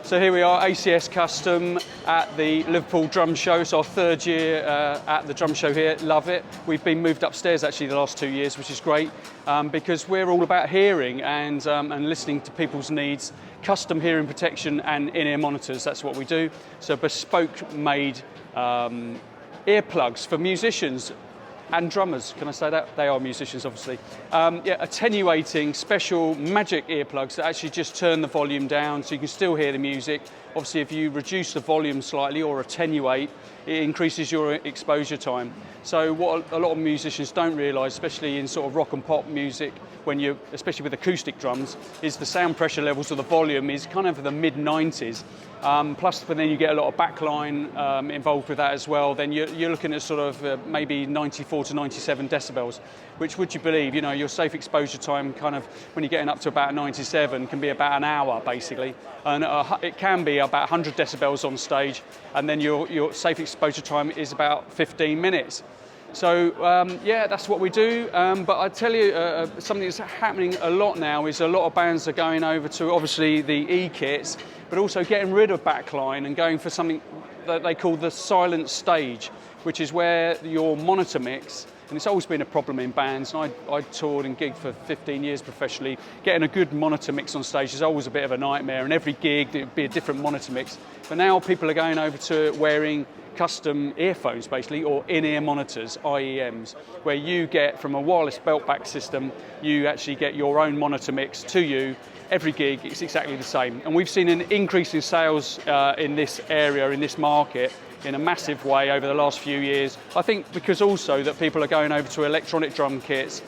So here we are, ACS Custom at the Liverpool Drum Show. It's our third year at the drum show here. Love it. We've been moved upstairs actually the last 2 years, which is great because we're all about hearing and listening to people's needs. Custom hearing protection and in-ear monitors, that's what we do. So bespoke made earplugs for musicians and drummers. Can I say that? They are musicians, obviously. Attenuating special magic earplugs that actually just turn the volume down so you can still hear the music. Obviously, if you reduce the volume slightly or attenuate, it increases your exposure time. So what a lot of musicians don't realise, especially in sort of rock and pop music, especially with acoustic drums, is the sound pressure levels of the volume is kind of the mid-90s. Plus, then you get a lot of backline involved with that as well. Then you're looking at sort of maybe 94 to 97 decibels, which, would you believe, you know, your safe exposure time kind of, when you're getting up to about 97, can be about an hour basically. And it can be about 100 decibels on stage, and then your safe exposure time is about 15 minutes. So that's what we do, but I tell you something that's happening a lot now is a lot of bands are going over to obviously the E-kits, but also getting rid of backline and going for something that they call the silent stage, which is where your monitor mix, and it's always been a problem in bands, and I toured and gigged for 15 years professionally. Getting a good monitor mix on stage is always a bit of a nightmare, and every gig it would be a different monitor mix. But now people are going over to wearing custom earphones basically, or in-ear monitors, IEMs, where you get from a wireless belt back system, you actually get your own monitor mix to you. Every gig, it's exactly the same. And we've seen an increase in sales in this area, in this market, in a massive way over the last few years. I think because also that people are going over to electronic drum kits,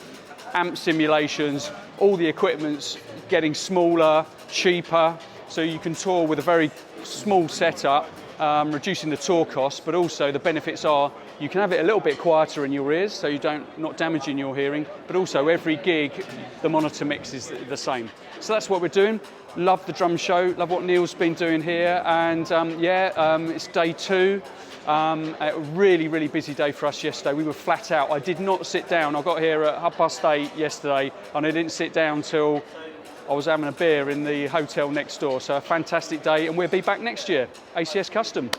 amp simulations, all the equipment's getting smaller, cheaper, so you can tour with a very small setup, reducing the tour costs, but also the benefits are you can have it a little bit quieter in your ears, so you not damaging your hearing, but also every gig the monitor mix is the same. So that's what we're doing. Love the drum show, love what Neil's been doing here, and it's day 2. A really busy day for us yesterday. We were flat out. I did not sit down. I got here at 8:30 yesterday, and I didn't sit down till I was having a beer in the hotel next door. So a fantastic day, and we'll be back next year. ACS Custom.